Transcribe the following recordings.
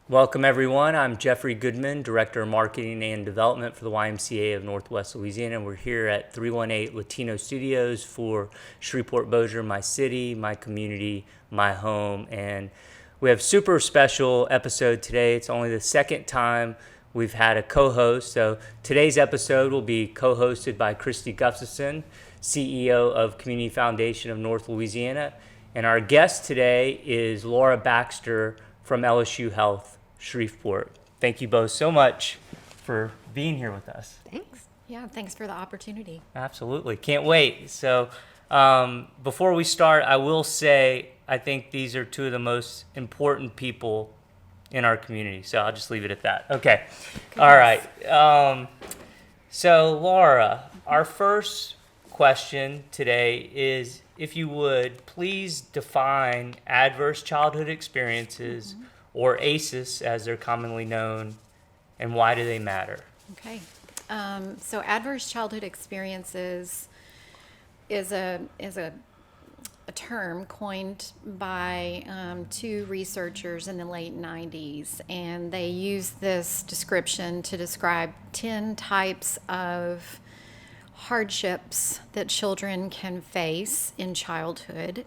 Welcome, everyone. I'm Jeffrey Goodman, Director of Marketing and Development for the YMCA of Northwest Louisiana. We're here at 318 Latino Studios for Shreveport-Bossier, my city, my community, my home. And we have a super special episode today. It's only the second time we've had a co-host. So today's episode will be co-hosted by Kristi Gustavson, CEO of Community Foundation of North Louisiana. And our guest today is Laura Baxter from LSU Health Shreveport. Thank you both so much for being here with us. Thanks. Yeah, thanks for the opportunity. Absolutely. Can't wait. So before we start, I will say I think these are two of the most important people in our community. So I'll just leave it at that. Okay. All right. So Laura, our first question today is, if you would, please define adverse childhood experiences, or ACEs as they're commonly known, and why do they matter? Okay. So adverse childhood experiences is a term coined by two researchers in the late 90s, and they use this description to describe 10 types of hardships that children can face in childhood.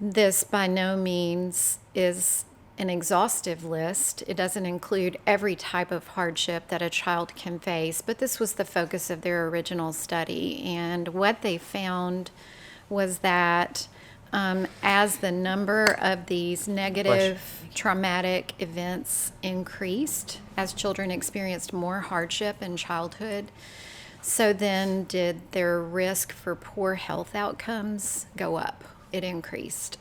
This by no means is an exhaustive list. It doesn't include every type of hardship that a child can face, but this was the focus of their original study. And what they found was that as the number of these negative traumatic events increased, as children experienced more hardship in childhood, so then did their risk for poor health outcomes go up. It increased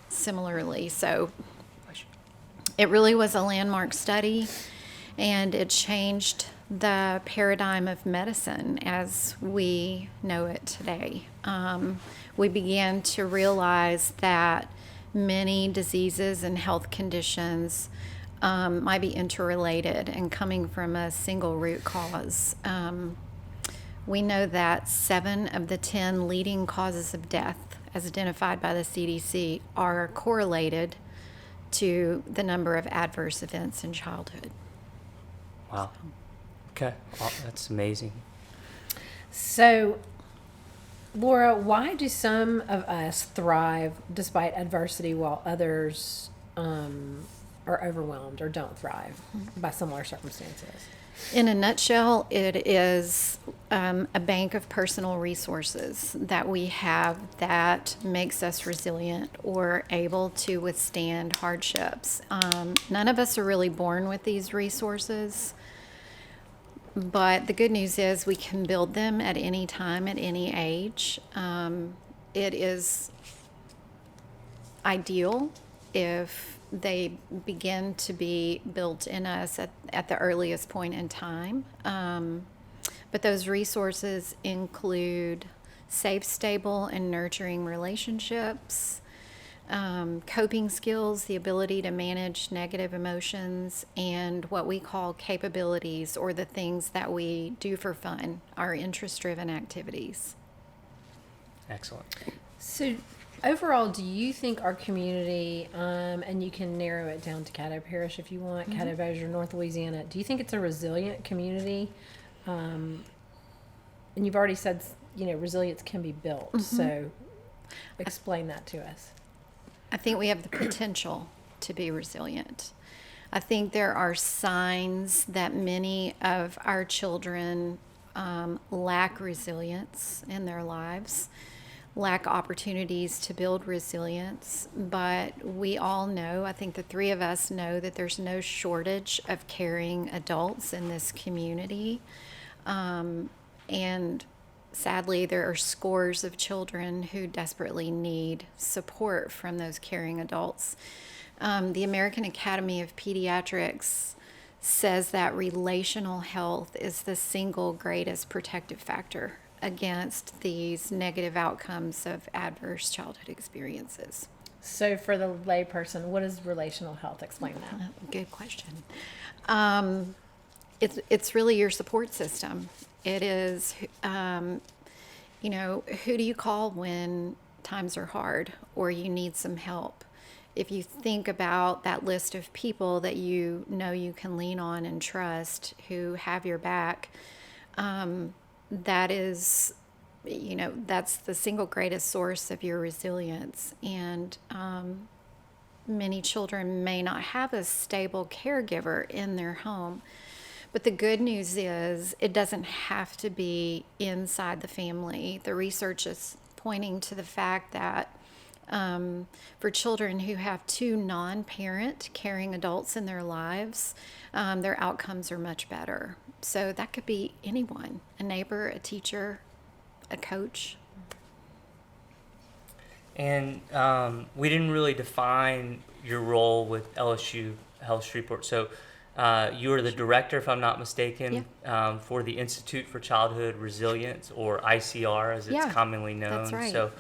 similarly. So it really was a landmark study, and it changed the paradigm of medicine as we know it today. We began to realize that many diseases and health conditions might be interrelated and coming from a single root cause. We know that 7 of the 10 leading causes of death, as identified by the CDC, are correlated to the number of adverse events in childhood. Wow. Okay. Wow, that's amazing. So, Laura, why do some of us thrive despite adversity while others are overwhelmed or don't thrive by similar circumstances? In a nutshell, it is a bank of personal resources that we have that makes us resilient or able to withstand hardships. None of us are really born with these resources, but the good news is we can build them at any time, at any age. It is ideal if they begin to be built in us at the earliest point in time. But those resources include safe, stable, and nurturing relationships, coping skills, the ability to manage negative emotions, and what we call capabilities, or the things that we do for fun, our interest-driven activities. Excellent. So, overall, do you think our community, and you can narrow it down to Caddo Parish if you want, Caddo Parish, North Louisiana, do you think it's a resilient community? And you've already said, resilience can be built. So explain that to us. I think we have the potential to be resilient. I think there are signs that many of our children lack resilience in their lives, lack opportunities to build resilience, but we all know, I think the three of us know, that there's no shortage of caring adults in this community. And sadly, there are scores of children who desperately need support from those caring adults. The American Academy of Pediatrics says that relational health is the single greatest protective factor against these negative outcomes of adverse childhood experiences. So for the layperson, what is relational health? Explain that. Good question. It's really your support system. It is, who do you call when times are hard or you need some help? if you think about that list of people that you know you can lean on and trust, who have your back, that is, that's the single greatest source of your resilience. And many children may not have a stable caregiver in their home. But the good news is it doesn't have to be inside the family. The research is pointing to the fact that for children who have two non-parent caring adults in their lives, their outcomes are much better. So that could be anyone, a neighbor, a teacher, a coach. And we didn't really define your role with LSU Health Shreveport. So you are the director, if I'm not mistaken, for the Institute for Childhood Resilience, or ICR as it's commonly known. That's right. So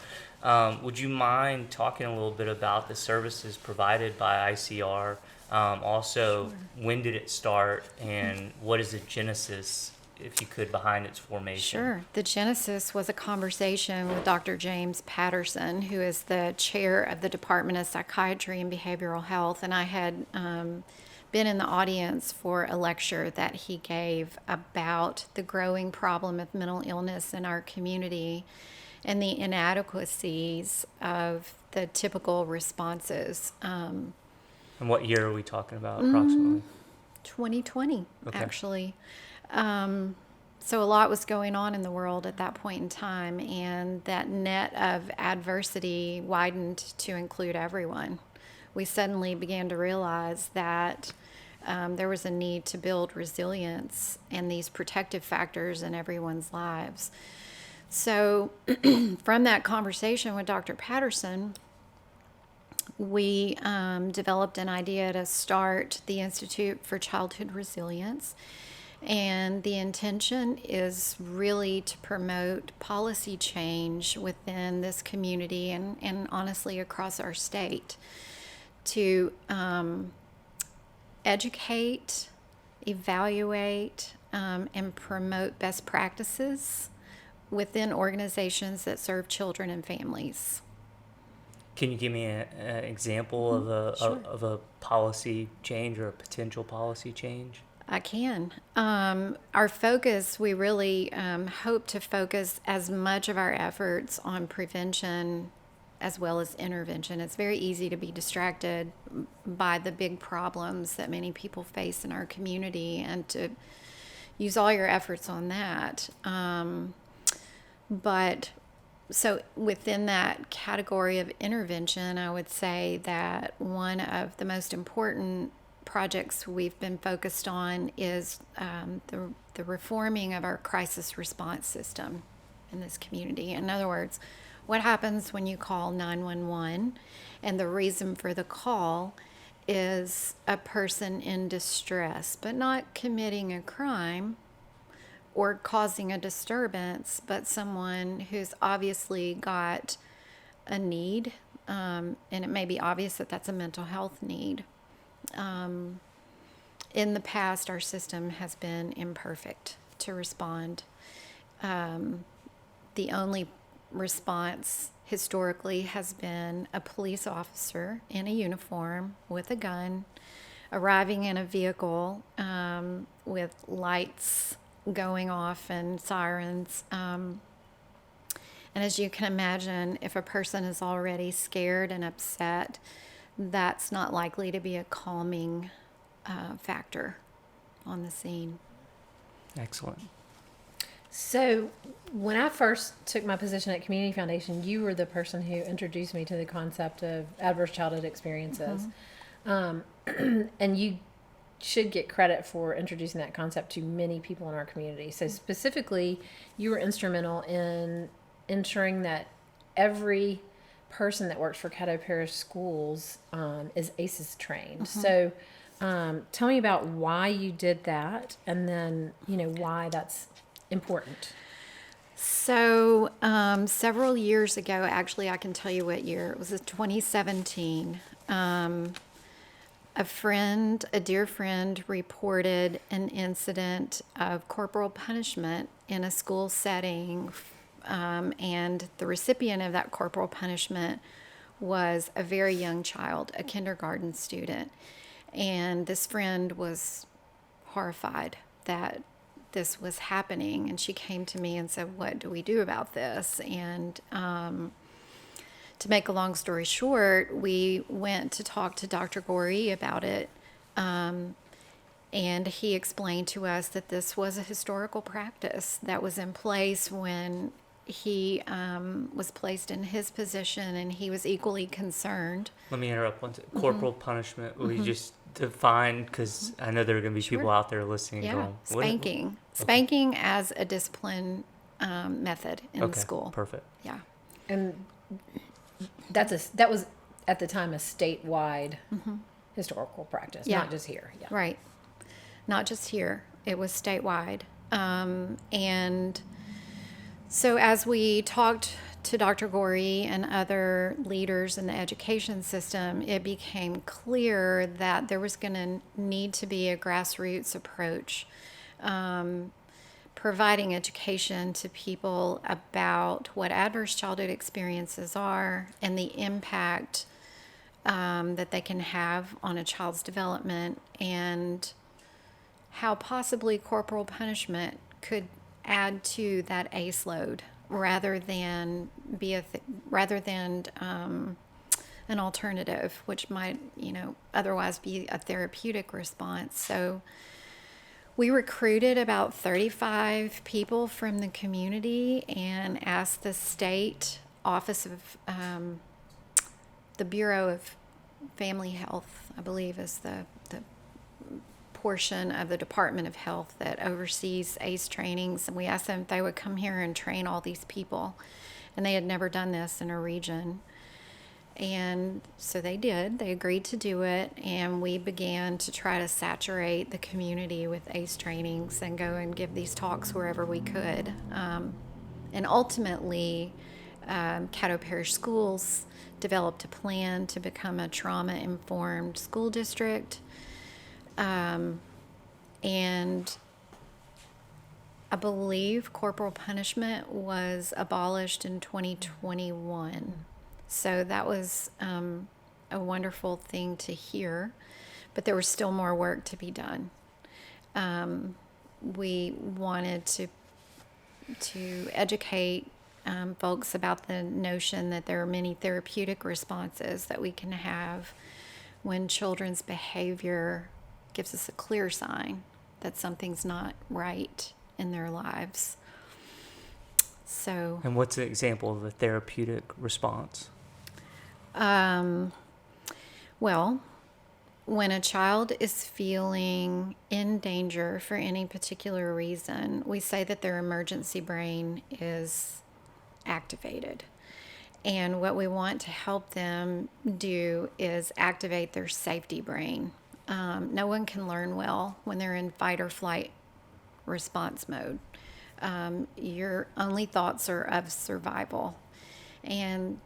would you mind talking a little bit about the services provided by ICR? Also, when did it start, and what is the genesis, if you could, behind its formation? Sure. The genesis was a conversation with Dr. James Patterson, who is the chair of the Department of Psychiatry and Behavioral Health. And I had been in the audience for a lecture that he gave about the growing problem of mental illness in our community and the inadequacies of the typical responses. And what year are we talking about, approximately? 2020, Okay. actually. So a lot was going on in the world at that point in time, and that net of adversity widened to include everyone. We suddenly began to realize that there was a need to build resilience and these protective factors in everyone's lives. So from that conversation with Dr. Patterson, we developed an idea to start the Institute for Childhood Resilience. And the intention is really to promote policy change within this community and honestly across our state, to educate, evaluate, and promote best practices within organizations that serve children and families. Can you give me an example of a Sure. of a policy change or a potential policy change? I can. Our focus, we really hope to focus as much of our efforts on prevention as well as intervention. It's very easy to be distracted by the big problems that many people face in our community and to use all your efforts on that. But so within that category of intervention, I would say that one of the most important projects we've been focused on is the reforming of our crisis response system in this community. In other words, what happens when you call 911 and the reason for the call is a person in distress, but not committing a crime or causing a disturbance, but someone who's obviously got a need, and it may be obvious that that's a mental health need. In the past, our system has been imperfect to respond. The only response historically has been a police officer in a uniform with a gun arriving in a vehicle with lights going off and sirens. And as you can imagine, if a person is already scared and upset, that's not likely to be a calming factor on the scene. Excellent. So, when I first took my position at Community Foundation, you were the person who introduced me to the concept of adverse childhood experiences. And you should get credit for introducing that concept to many people in our community. So, specifically, you were instrumental in ensuring that every person that works for Caddo Parish schools is ACEs trained. So, tell me about why you did that, and then why that's important. So several years ago, actually, I can tell you what year. It was 2017. A dear friend reported an incident of corporal punishment in a school setting, and the recipient of that corporal punishment was a very young child, a kindergarten student. And this friend was horrified that this was happening. And she came to me and said, "What do we do about this?" And to make a long story short, we went to talk to Dr. Gorey about it. And he explained to us that this was a historical practice that was in place when he was placed in his position, and he was equally concerned. Let me interrupt one second. Corporal punishment, will you just define, because I know there are going to be people out there listening Yeah, going, "What-" spanking. Spanking as a discipline method in Okay, school. perfect. Yeah. And that was at the time a statewide historical practice, Yeah. not just here. Yeah. Right. Not just here. It was statewide. And so as we talked to Dr. Gorey and other leaders in the education system, it became clear that there was going to need to be a grassroots approach, providing education to people about what adverse childhood experiences are and the impact that they can have on a child's development, and how possibly corporal punishment could add to that ACE load rather than an alternative, which might otherwise be a therapeutic response. So we recruited about 35 people from the community and asked the state office of the Bureau of Family Health, I believe is the portion of the Department of Health that oversees ACE trainings, and we asked them if they would come here and train all these people, and they had never done this in a region. And so they did. They agreed to do it, and we began to try to saturate the community with ACE trainings and go and give these talks wherever we could. And ultimately, Caddo Parish Schools developed a plan to become a trauma-informed school district. And I believe corporal punishment was abolished in 2021. So that was a wonderful thing to hear, but there was still more work to be done. We wanted to educate folks about the notion that there are many therapeutic responses that we can have when children's behavior gives us a clear sign that something's not right in their lives. So, And what's an example of a therapeutic response? well, when a child is feeling in danger for any particular reason, we say that their emergency brain is activated. And what we want to help them do is activate their safety brain. No one can learn well when they're in fight or flight response mode. Your only thoughts are of survival. And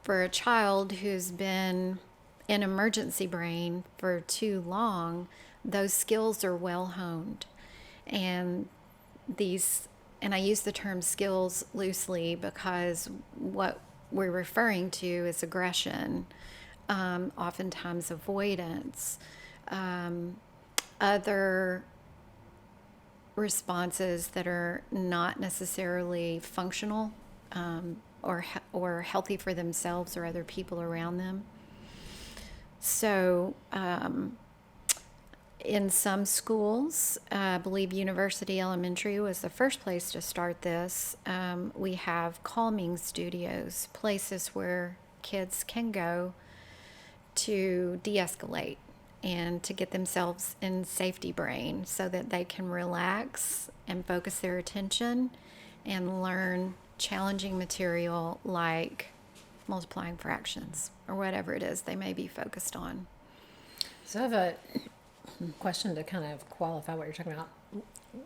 for a child who's been in emergency brain for too long, those skills are well honed. And I use the term skills loosely because what we're referring to is aggression, oftentimes avoidance, other responses that are not necessarily functional or healthy for themselves or other people around them. So in some schools, I believe University Elementary was the first place to start this. We have calming studios, places where kids can go to de-escalate and to get themselves in safety brain so that they can relax and focus their attention and learn challenging material like multiplying fractions or whatever it is they may be focused on. So I have a question to kind of qualify what you're talking about.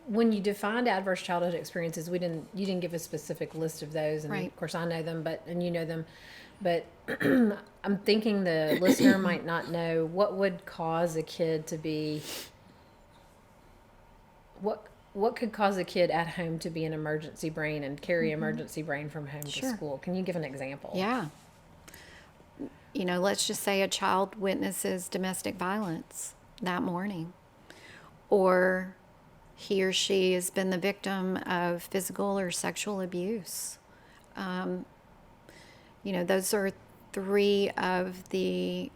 When you defined adverse childhood experiences, you didn't give a specific list of those, and Right. Of course I know them, and you know them, but I'm thinking the listener might not know what would cause a kid to be what could cause a kid at home to be an emergency brain and carry emergency brain from home Sure. to school. Can you give an example? Yeah. let's just say a child witnesses domestic violence that morning, or he or she has been the victim of physical or sexual abuse. Those are 3 of the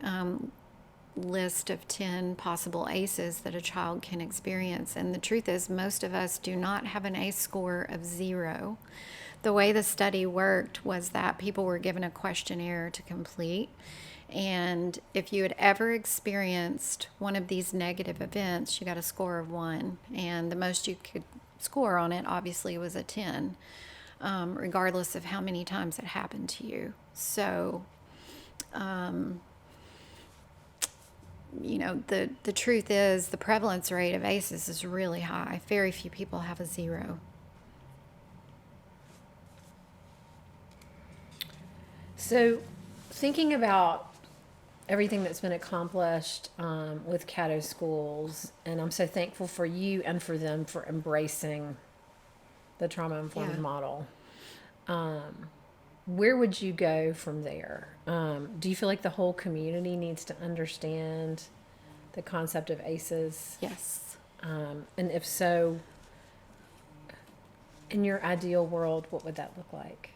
list of 10 possible ACEs that a child can experience. And the truth is, most of us do not have an ACE score of 0. The way the study worked was that people were given a questionnaire to complete. And if you had ever experienced one of these negative events, you got a score of 1. And the most you could score on it, obviously, was a 10, regardless of how many times it happened to you. So, the truth is the prevalence rate of ACEs is really high. Very few people have a 0. So, thinking about everything that's been accomplished with Caddo schools, and I'm so thankful for you and for them for embracing the trauma-informed model. Where would you go from there? Do you feel like the whole community needs to understand the concept of ACEs? Yes. And if so, in your ideal world, what would that look like?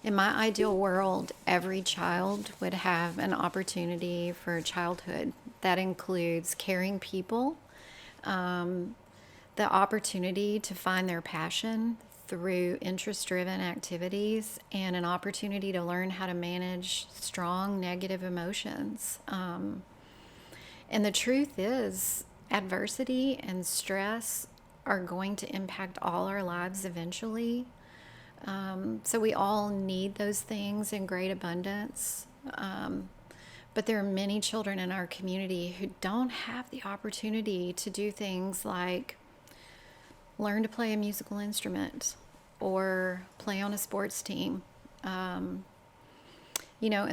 In my ideal world, every child would have an opportunity for childhood. That includes caring people, the opportunity to find their passion through interest-driven activities, and an opportunity to learn how to manage strong negative emotions. And the truth is, adversity and stress are going to impact all our lives eventually. So we all need those things in great abundance. But there are many children in our community who don't have the opportunity to do things like learn to play a musical instrument or play on a sports team. And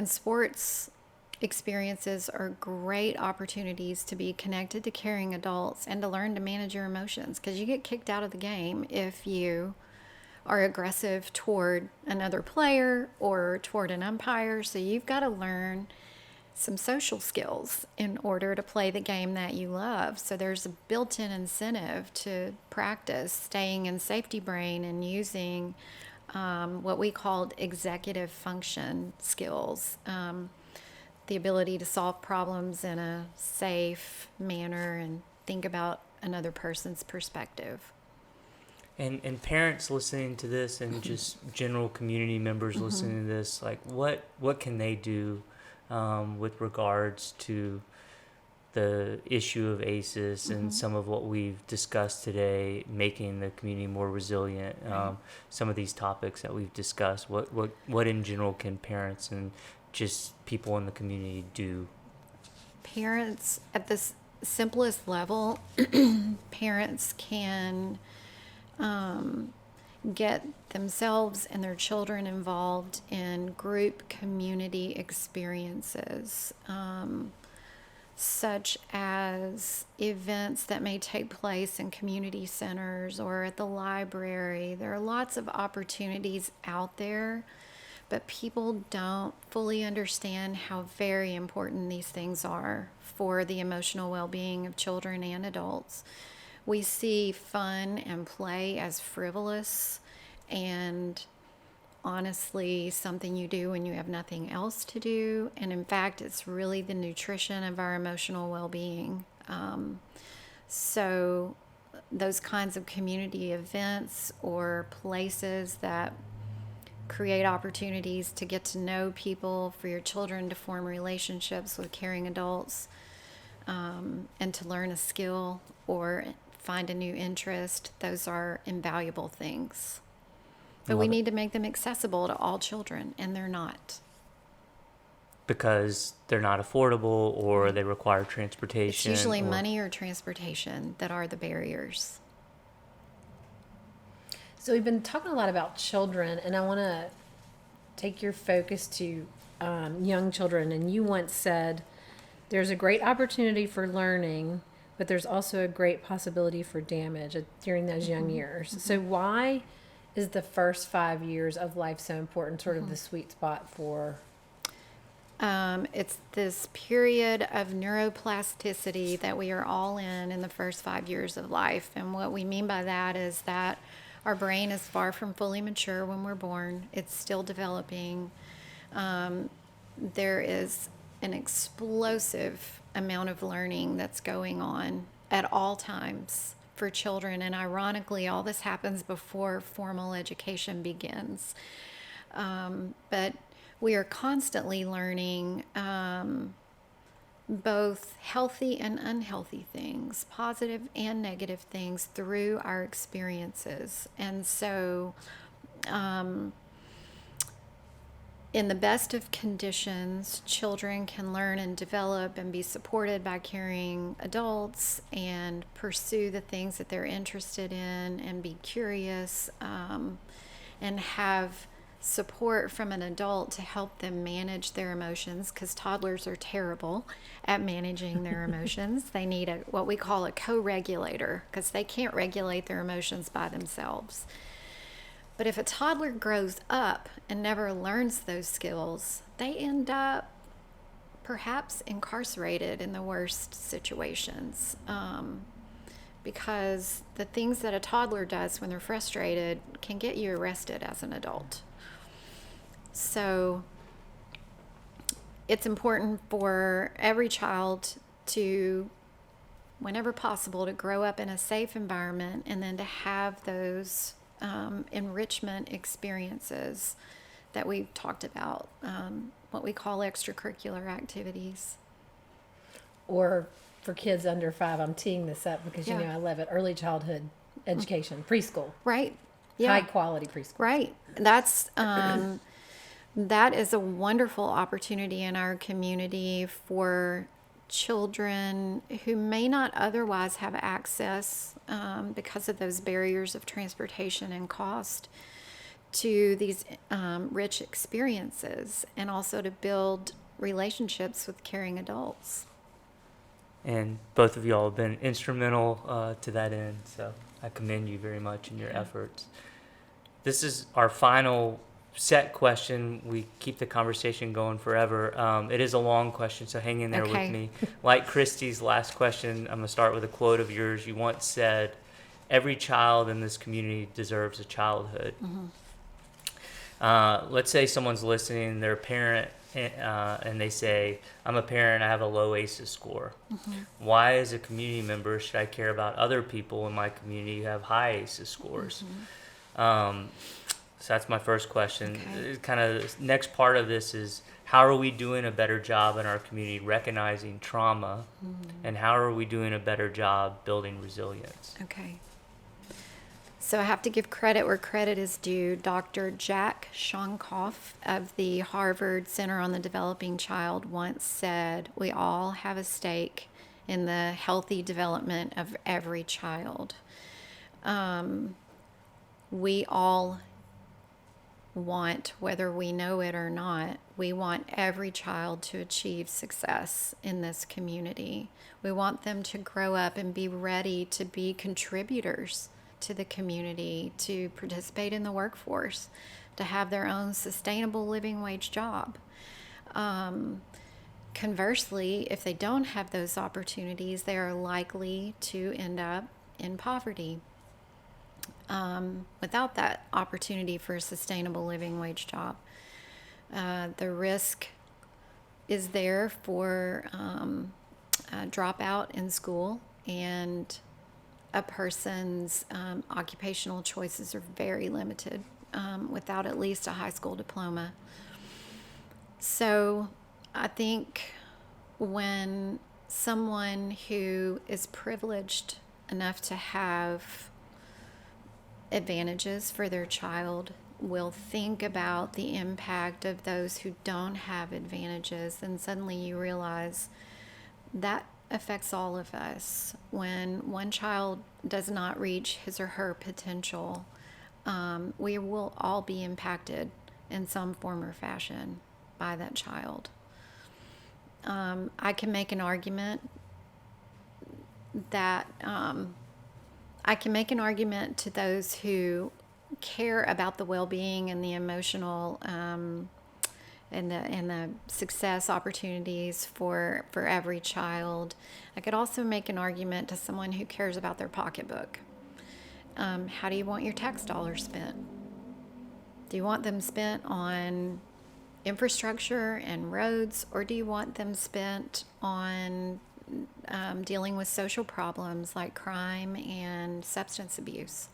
sports experiences are great opportunities to be connected to caring adults and to learn to manage your emotions, because you get kicked out of the game if you are aggressive toward another player or toward an umpire. So you've got to learn some social skills in order to play the game that you love. So there's a built-in incentive to practice staying in safety brain and using what we called executive function skills, the ability to solve problems in a safe manner and think about another person's perspective. And parents listening to this, and just general community members listening to this, like what can they do with regards to the issue of ACEs and some of what we've discussed today, making the community more resilient, some of these topics that we've discussed? What in general can parents and just people in the community do? Parents, at the simplest level, parents can get themselves and their children involved in group community experiences, such as events that may take place in community centers or at the library. There are lots of opportunities out there, but people don't fully understand how very important these things are for the emotional well-being of children and adults. We see fun and play as frivolous and honestly something you do when you have nothing else to do. And in fact, it's really the nutrition of our emotional well-being. So those kinds of community events or places that create opportunities to get to know people, for your children to form relationships with caring adults, and to learn a skill or find a new interest, those are invaluable things. But we need to make them accessible to all children, and they're not. Because they're not affordable, or they require transportation. It's usually money or transportation that are the barriers. So we've been talking a lot about children, and I want to take your focus to young children. And you once said, there's a great opportunity for learning, but there's also a great possibility for damage during those young years. So why is the first 5 years of life so important, sort of the sweet spot for It's this period of neuroplasticity that we are all in the first 5 years of life. And what we mean by that is that our brain is far from fully mature when we're born. It's still developing. There is an explosive amount of learning that's going on at all times for children. And ironically, all this happens before formal education begins. But we are constantly learning both healthy and unhealthy things, positive and negative things through our experiences. And so, in the best of conditions, children can learn and develop and be supported by caring adults and pursue the things that they're interested in and be curious, and have support from an adult to help them manage their emotions, because toddlers are terrible at managing their emotions. They need what we call a co-regulator, because they can't regulate their emotions by themselves. But if a toddler grows up and never learns those skills, they end up perhaps incarcerated in the worst situations, because the things that a toddler does when they're frustrated can get you arrested as an adult. So it's important for every child to, whenever possible, to grow up in a safe environment and then to have those enrichment experiences that we've talked about, what we call extracurricular activities. Or for kids under 5, I'm teeing this up because, Yeah. I love it. Early childhood education, preschool, Right. Yeah. high quality preschool. Right. That's that is a wonderful opportunity in our community for children who may not otherwise have access, because of those barriers of transportation and cost, to these rich experiences, and also to build relationships with caring adults. And both of y'all have been instrumental to that end, so I commend you very much in your efforts. This is our final set question. We keep the conversation going forever. It is a long question, so hang in there Okay. with me. Like Kristi's last question, I'm going to start with a quote of yours. You once said, "Every child in this community deserves a childhood." Let's say someone's listening, they're a parent, and they say, "I'm a parent, I have a low ACEs score. Why, as a community member, should I care about other people in my community who have high ACEs scores?" So that's my first question. Okay. Kind of next part of this is, how are we doing a better job in our community recognizing trauma, and how are we doing a better job building resilience? Okay. So I have to give credit where credit is due. Dr. Jack Shonkoff of the Harvard Center on the Developing Child once said, "We all have a stake in the healthy development of every child." We all want, whether we know it or not, we want every child to achieve success in this community. We want them to grow up and be ready to be contributors to the community, to participate in the workforce, to have their own sustainable living wage job. Conversely, if they don't have those opportunities, they are likely to end up in poverty. Without that opportunity for a sustainable living wage job, the risk is there for dropout in school, and a person's occupational choices are very limited without at least a high school diploma. So I think when someone who is privileged enough to have advantages for their child will think about the impact of those who don't have advantages, and suddenly you realize that affects all of us. When one child does not reach his or her potential, we will all be impacted in some form or fashion by that child. I can make an argument that to those who care about the well-being and the emotional and the success opportunities for every child. I could also make an argument to someone who cares about their pocketbook. How do you want your tax dollars spent? Do you want them spent on infrastructure and roads, or do you want them spent on dealing with social problems like crime and substance abuse?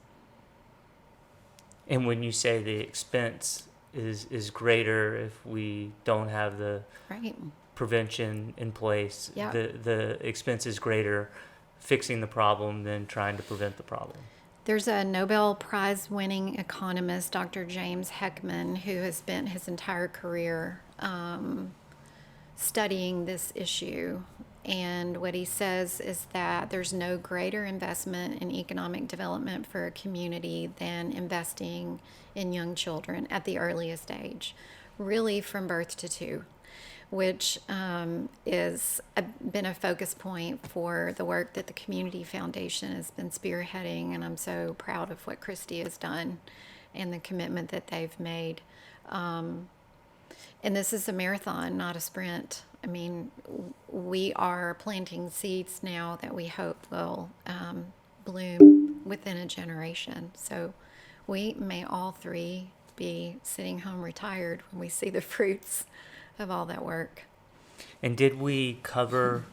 And when you say the expense is greater if we don't have the Right. prevention in place, Yeah. the expense is greater fixing the problem than trying to prevent the problem. There's a Nobel Prize winning economist, Dr. James Heckman, who has spent his entire career studying this issue. And what he says is that there's no greater investment in economic development for a community than investing in young children at the earliest age, really from birth to 2, which is been a focus point for the work that the Community Foundation has been spearheading. And I'm so proud of what Kristi has done and the commitment that they've made. And this is a marathon, not a sprint. I mean, we are planting seeds now that we hope will bloom within a generation. So we may all 3 be sitting home retired when we see the fruits of all that work. And did we cover,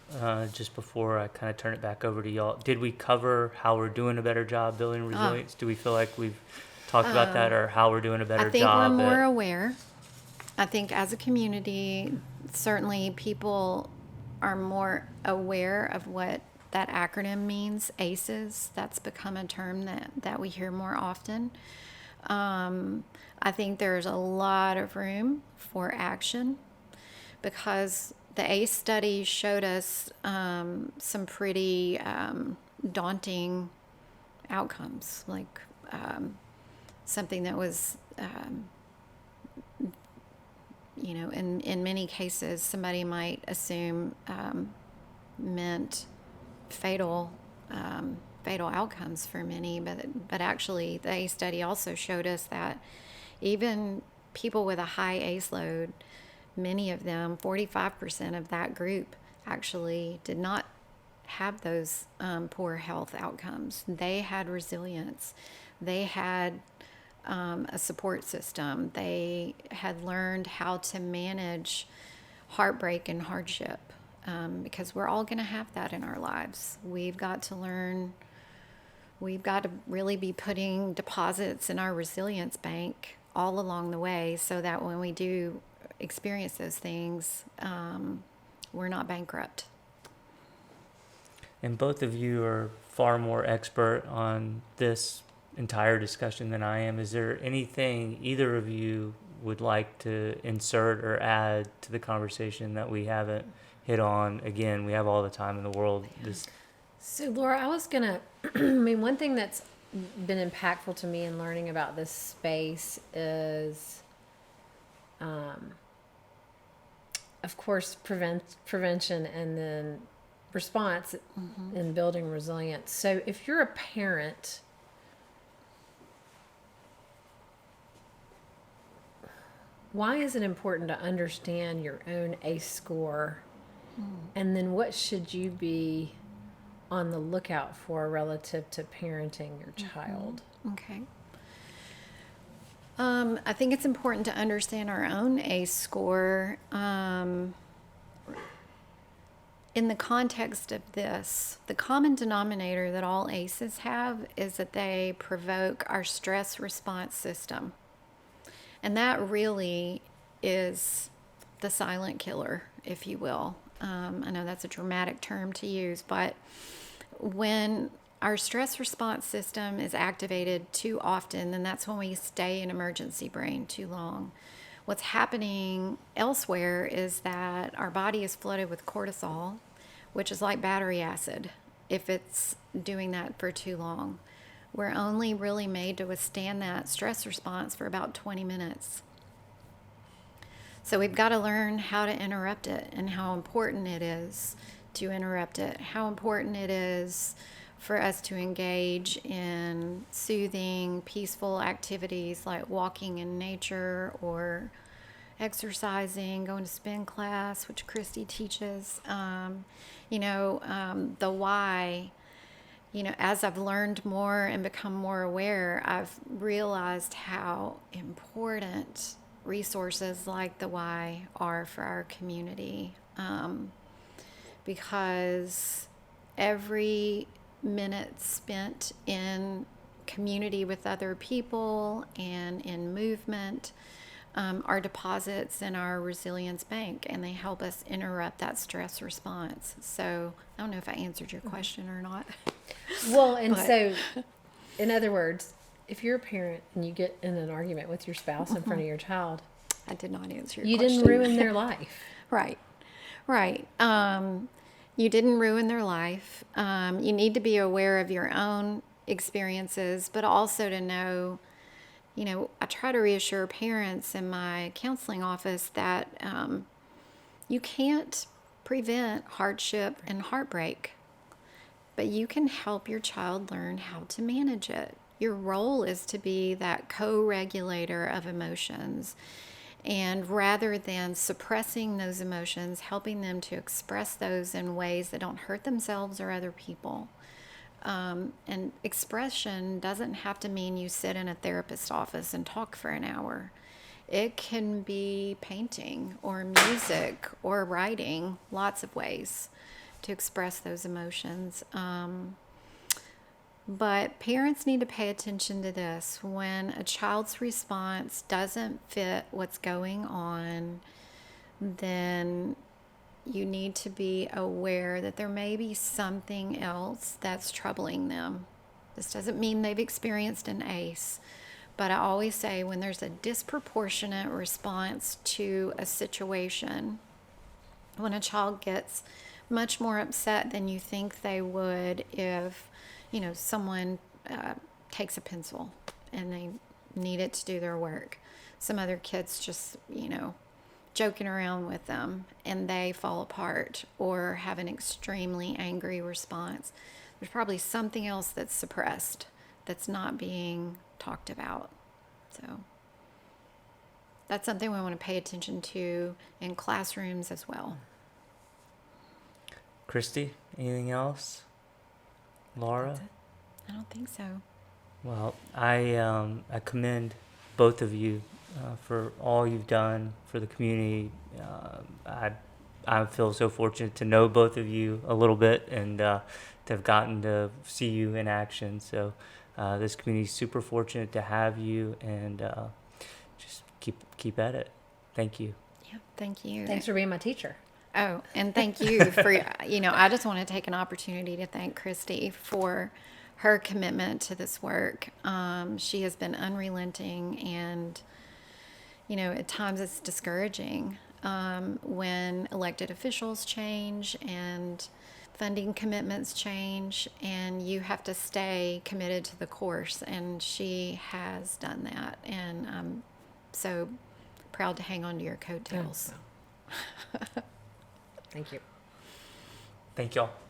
just before I kind of turn it back over to y'all, did we cover how we're doing a better job building resilience? Do we feel like we've talked about that, or how we're doing a better I think job? we're more aware. I think as a community, certainly people are more aware of what that acronym means, ACEs. That's become a term that we hear more often. I think there's a lot of room for action because the ACE study showed us some pretty daunting outcomes, like something that was in many cases, somebody might assume meant fatal outcomes for many, but actually the ACE study also showed us that even people with a high ACE load, many of them, 45% of that group, actually did not have those poor health outcomes. They had resilience. They had a support system. They had learned how to manage heartbreak and hardship, because we're all going to have that in our lives. We've got to really be putting deposits in our resilience bank all along the way so that when we do experience those things, we're not bankrupt. And both of you are far more expert on this entire discussion than I am. Is there anything either of you would like to insert or add to the conversation that we haven't hit on? Again, we have all the time in the world. So, Laura, I was gonna. I mean, one thing that's been impactful to me in learning about this space is, of course, prevention and then response in building resilience. So, if you're a parent, why is it important to understand your own ACE score? And then what should you be on the lookout for relative to parenting your child? Okay. I think it's important to understand our own ACE score in the context of this. The common denominator that all ACEs have is that they provoke our stress response system. And that really is the silent killer, if you will. I know that's a dramatic term to use, but when our stress response system is activated too often, then that's when we stay in emergency brain too long. What's happening elsewhere is that our body is flooded with cortisol, which is like battery acid if it's doing that for too long. We're only really made to withstand that stress response for about 20 minutes. So we've got to learn how to interrupt it and how important it is to interrupt it, how important it is for us to engage in soothing, peaceful activities like walking in nature or exercising, going to spin class, which Kristi teaches. The why. As I've learned more and become more aware, I've realized how important resources like the Y are for our community. Because every minute spent in community with other people and in movement are deposits in our resilience bank, and they help us interrupt that stress response. So I don't know if I answered your question or not. Well, and But- so, in other words, if you're a parent and you get in an argument with your spouse in front of your child, I did not answer your you question. didn't ruin their life. Right. You didn't ruin their life. You need to be aware of your own experiences, but also to know, I try to reassure parents in my counseling office that you can't prevent hardship and heartbreak, but you can help your child learn how to manage it. Your role is to be that co-regulator of emotions. And rather than suppressing those emotions, helping them to express those in ways that don't hurt themselves or other people. And expression doesn't have to mean you sit in a therapist's office and talk for an hour. It can be painting or music or writing, lots of ways to express those emotions. But parents need to pay attention to this. When a child's response doesn't fit what's going on, then you need to be aware that there may be something else that's troubling them. This doesn't mean they've experienced an ACE, but I always say when there's a disproportionate response to a situation, when a child gets much more upset than you think they would if, someone takes a pencil and they need it to do their work. Some other kids just, joking around with them and they fall apart or have an extremely angry response. There's probably something else that's suppressed that's not being talked about. So that's something we want to pay attention to in classrooms as well. Kristi, anything else? Laura? I don't think so. Well, I commend both of you for all you've done for the community. I feel so fortunate to know both of you a little bit and to have gotten to see you in action. So this community is super fortunate to have you, and just keep at it. Thank you. Yeah, thank you. Thanks for being my teacher. Oh, and thank you for, I just want to take an opportunity to thank Kristi for her commitment to this work. She has been unrelenting, and, at times it's discouraging when elected officials change and funding commitments change, and you have to stay committed to the course, and she has done that, and I'm so proud to hang on to your coattails. Thank you. Thank y'all.